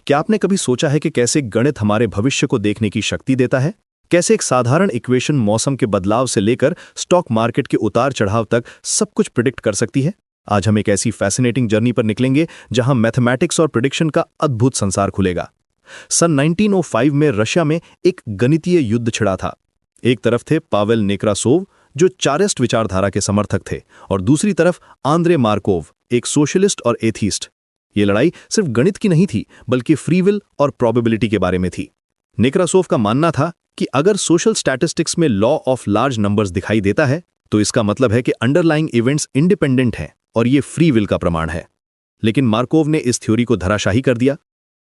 क्या आपने कभी सोचा है कि कैसे गणित हमारे भविष्य को देखने की शक्ति देता है? कैसे एक साधारण इक्वेशन मौसम के बदलाव से लेकर स्टॉक मार्केट के उतार चढ़ाव तक सब कुछ प्रिडिक्ट कर सकती है? आज हम एक ऐसी फैसिनेटिंग जर्नी पर निकलेंगे जहां मैथमेटिक्स और प्रिडिक्शन का अद्भुत संसार खुलेगा। सन 1905 में रशिया में एक गणितीय युद्ध छिड़ा था। एक तरफ थे पावेल नेक्रासोव, जो चारिस्ट विचारधारा के समर्थक थे, और दूसरी तरफ आंद्रे मार्कोव, एक सोशलिस्ट और एथीस्ट। ये लड़ाई सिर्फ गणित की नहीं थी, बल्कि फ्री विल और प्रोबेबिलिटी के बारे में थी। नेक्रासोव का मानना था कि अगर सोशल स्टैटिस्टिक्स में लॉ ऑफ लार्ज नंबर्स दिखाई देता है तो इसका मतलब है कि अंडरलाइंग इवेंट्स इंडिपेंडेंट हैं और ये फ्री विल का प्रमाण है। लेकिन मार्कोव ने इस थ्योरी को धराशाही कर दिया।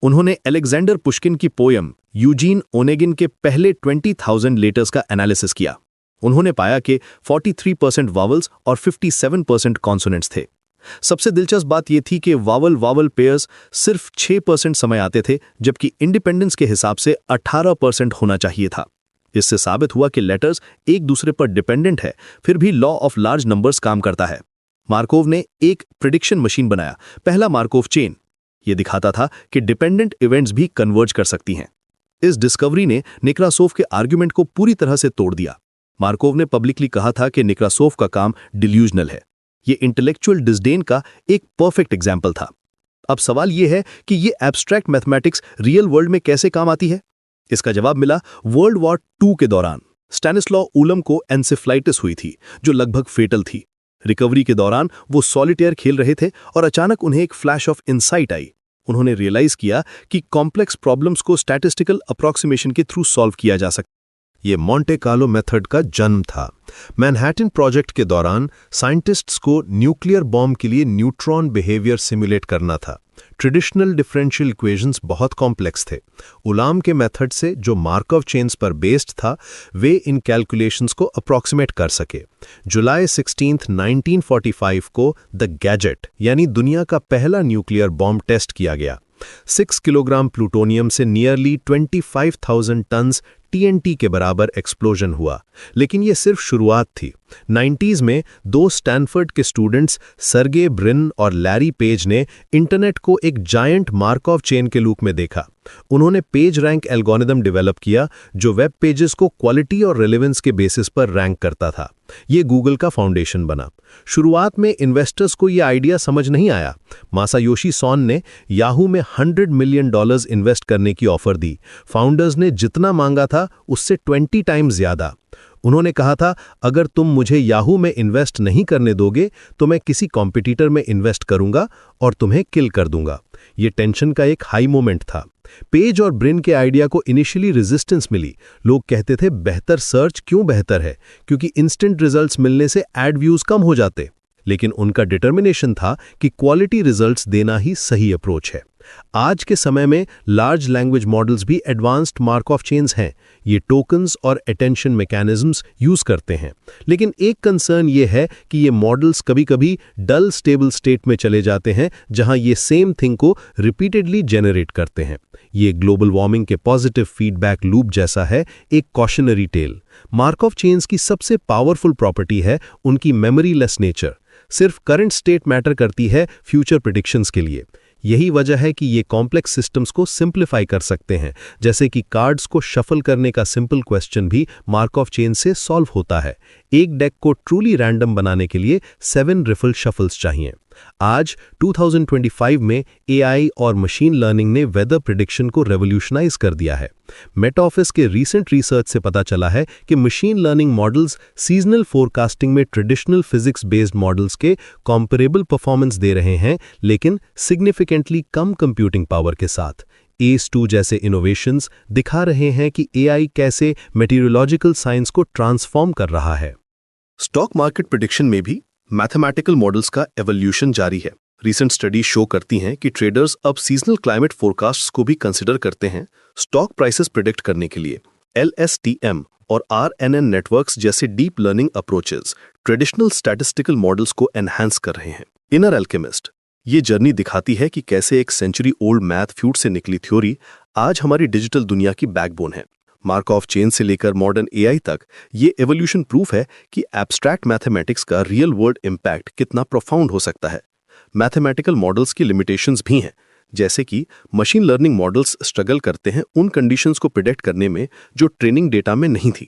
उन्होंने अलेक्जेंडर पुश्किन की पोयम यूजीन ओनेगिन के पहले 20,000 लेटर्स का एनालिसिस किया। उन्होंने पाया कि 43% वावल्स और 57% कॉन्सोनेंट्स थे। सबसे दिलचस्प बात यह थी कि वावल पेयर्स सिर्फ 6% समय आते थे, जबकि इंडिपेंडेंस के हिसाब से 18% होना चाहिए था। इससे साबित हुआ कि लेटर्स एक दूसरे पर डिपेंडेंट है, फिर भी लॉ ऑफ लार्ज नंबर्स काम करता है। मार्कोव ने एक प्रिडिक्शन मशीन बनाया, पहला मार्कोव चेन। यह दिखाता था कि डिपेंडेंट इवेंट्स भी कन्वर्ज कर सकती हैं। इस डिस्कवरी ने नेक्रासोव के आर्ग्यूमेंट को पूरी तरह से तोड़ दिया। मार्कोव ने पब्लिकली कहा था कि नेक्रासोव का काम डिल्यूजनल है। ये इंटेलेक्चुअल डिस्डेन का एक परफेक्ट एग्जाम्पल था। अब सवाल यह है कि ये एब्स्ट्रैक्ट मैथमेटिक्स रियल वर्ल्ड में कैसे काम आती है? इसका जवाब मिला वर्ल्ड वॉर 2 के दौरान। स्टैनिस्लॉ उलम को एन्सेफ्लाइटिस हुई थी, जो लगभग फेटल थी। रिकवरी के दौरान वो सॉलिटेयर खेल रहे थे और अचानक उन्हें एक फ्लैश ऑफ इनसाइट आई। उन्होंने रियलाइज किया कि कॉम्प्लेक्स प्रॉब्लम्स को स्टैटिस्टिकल अप्रॉक्सीमेशन के थ्रू सॉल्व किया जा सकता। ये मॉन्टे कार्लो मेथड का जन्म था। मैनहट्टन प्रोजेक्ट के दौरान साइंटिस्ट्स को न्यूक्लियर बॉम्ब के लिए न्यूट्रॉन बिहेवियर सिमुलेट करना था। ट्रेडिशनल डिफरेंशियल इक्वेशंस बहुत कॉम्प्लेक्स थे। उलाम के मेथड से, जो मार्कोव चेन्स पर बेस्ड था, वे इन कैलकुलेशंस को अप्रॉक्सीमेट कर सके। जुलाई 16, 1945 को द गैजेट यानी दुनिया का पहला न्यूक्लियर बॉम्ब टेस्ट किया गया। 6 किलोग्राम प्लूटोनियम से नियरली 25,000 टन्स TNT के बराबर एक्सप्लोजन हुआ। लेकिन यह सिर्फ शुरुआत थी। 90s में 2 स्टैनफोर्ड के स्टूडेंट्स सर्गे ब्रिन और लैरी पेज ने इंटरनेट को एक जायंट मार्कोव चेन के रूप में देखा। उन्होंने पेज रैंक एल्गोरिथम डेवलप किया, जो वेब पेजेस को क्वालिटी और रेलेवेंस के बेसिस पर रैंक करता था। यह गूगल का फाउंडेशन बना। शुरुआत में इन्वेस्टर्स को यह आइडिया समझ नहीं आया। मासायोशी सोन ने याहू में $100 मिलियन इन्वेस्ट करने की ऑफर दी। फाउंडर्स ने जितना मांगा था उससे 20 टाइम्स ज्यादा। उन्होंने कहा था, अगर तुम मुझे याहू में इन्वेस्ट नहीं करने दोगे तो मैं किसी कॉम्पिटिटर में इन्वेस्ट करूंगा और तुम्हें किल कर दूंगा। यह टेंशन का एक हाई मोमेंट था। पेज और ब्रिन के आइडिया को इनिशियली रेजिस्टेंस मिली। लोग कहते थे बेहतर सर्च क्यों बेहतर है, क्योंकि इंस्टेंट रिजल्ट्स मिलने से एड व्यूज कम हो जाते। लेकिन उनका डिटर्मिनेशन था कि क्वालिटी रिजल्ट्स देना ही सही अप्रोच है। आज के समय में लार्ज लैंग्वेज मॉडल्स भी एडवांस्ड मार्कोव चेन्स हैं। ये टोकन्स और अटेंशन मैकेनिज्म्स यूज करते हैं। लेकिन एक कंसर्न ये है कि ये मॉडल्स कभी-कभी डल स्टेबल स्टेट में चले जाते हैं, जहां ये सेम थिंग को रिपीटेडली जनरेट करते हैं। ये ग्लोबल वार्मिंग के पॉजिटिव फीडबैक लूप जैसा है, एक कॉशनरी टेल। मार्कोव चेन्स की सबसे पावरफुल प्रॉपर्टी है उनकी मेमोरीलेस नेचर। सिर्फ करंट स्टेट मैटर करती है फ्यूचर प्रेडिक्शंस के लिए। यही वजह है कि ये कॉम्प्लेक्स सिस्टम्स को सिंप्लीफाई कर सकते हैं, जैसे कि कार्ड्स को शफल करने का सिंपल क्वेश्चन भी मार्कोव चेन से सॉल्व होता है। एक डेक को ट्रूली रैंडम बनाने के लिए 7 रिफल शफल्स चाहिए। आज 2025 में AI और मशीन लर्निंग ने वेदर प्रेडिक्शन को रेवोल्यूशनाइज कर दिया है। मेटा ऑफिस के रीसेंट रिसर्च से पता चला है कि machine learning models seasonal forecasting में ट्रेडिशनल फिजिक्स बेस्ड मॉडल्स के कॉम्परेबल परफॉर्मेंस दे रहे हैं, लेकिन सिग्निफिकेंटली कम कंप्यूटिंग पावर के साथ। ACE2 जैसे इनोवेशंस दिखा रहे हैं कि AI कैसे मेटीरियोलॉजिकल साइंस को ट्रांसफॉर्म कर रहा है। स्टॉक मार्केट प्रेडिक्शन में भी मैथमेटिकल मॉडल्स का एवोल्यूशन जारी है। रीसेंट स्टडी शो करती हैं कि ट्रेडर्स अब सीजनल क्लाइमेट फोरकास्ट्स को भी कंसिडर करते हैं स्टॉक प्राइसेस प्रेडिक्ट करने के लिए। LSTM और RNN नेटवर्क्स जैसे deep learning approaches traditional statistical models को एनहांस कर रहे हैं। इनर एल्केमिस्ट ये जर्नी दिखाती है कि कैसे एक सेंचुरी ओल्ड मैथ फ्यूड से निकली थ्योरी आज हमारी डिजिटल दुनिया की बैकबोन है। मार्कोव चेन से लेकर मॉडर्न AI तक ये एवोल्यूशन प्रूफ है कि एब्स्ट्रैक्ट मैथमेटिक्स का रियल वर्ल्ड इम्पैक्ट कितना प्रोफाउंड हो सकता है। मैथमेटिकल मॉडल्स की लिमिटेशंस भी हैं, जैसे कि मशीन लर्निंग मॉडल्स स्ट्रगल करते हैं उन कंडीशंस को प्रिडिक्ट करने में जो ट्रेनिंग डेटा में नहीं थी।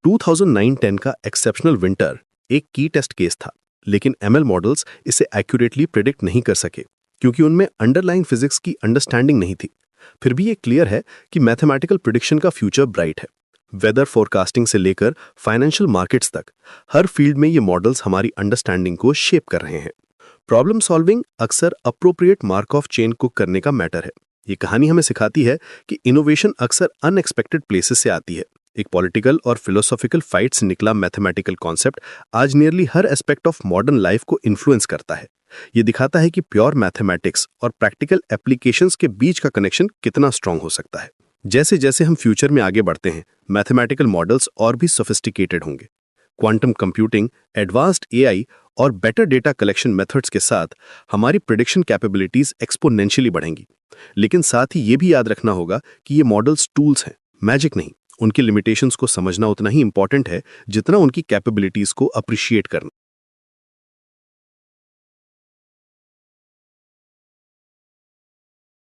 2009-10 का एक्सेप्शनल विंटर एक की टेस्ट केस था, लेकिन एमएल मॉडल्स इसे एक्यूरेटली प्रिडिक्ट नहीं कर सके क्योंकि उनमें अंडरलाइंग फिजिक्स की अंडरस्टैंडिंग नहीं थी। फिर भी ये क्लियर है कि मैथमेटिकल प्रिडिक्शन का फ्यूचर ब्राइट है। वेदर फोरकास्टिंग से लेकर फाइनेंशियल मार्केट्स तक हर फील्ड में ये मॉडल्स हमारी अंडरस्टैंडिंग को शेप कर रहे हैं। प्रॉब्लम सॉल्विंग अक्सर अप्रोप्रिएट मार्कऑफ चेन को करने का मैटर है। ये कहानी हमें सिखाती है कि इनोवेशन अक्सर अनएक्सपेक्टेड प्लेसेस से आती है। एक पॉलिटिकल और फिलोसॉफिकल फाइट से निकला मैथमेटिकल कॉन्सेप्ट आज nearly her aspect of modern life को इन्फ्लुएंस करता है। ये दिखाता है कि प्योर मैथमेटिक्स और प्रैक्टिकल एप्लीकेशंस के बीच का कनेक्शन कितना स्ट्रांग हो सकता है। जैसे जैसे हम फ्यूचर में आगे बढ़ते हैं, मैथमेटिकल मॉडल्स और भी सोफिस्टिकेटेड होंगे। क्वांटम कंप्यूटिंग, एडवांस्ड एआई और बेटर डेटा कलेक्शन मेथड्स के साथ हमारी प्रिडिक्शन कैपेबिलिटीज एक्सपोनेंशियली बढ़ेंगी। लेकिन साथ ही ये भी याद रखना होगा कि ये मॉडल्स टूल्स हैं, मैजिक नहीं। उनकी लिमिटेशंस को समझना उतना ही इंपॉर्टेंट है जितना उनकी कैपेबिलिटीज को अप्रिशिएट करना।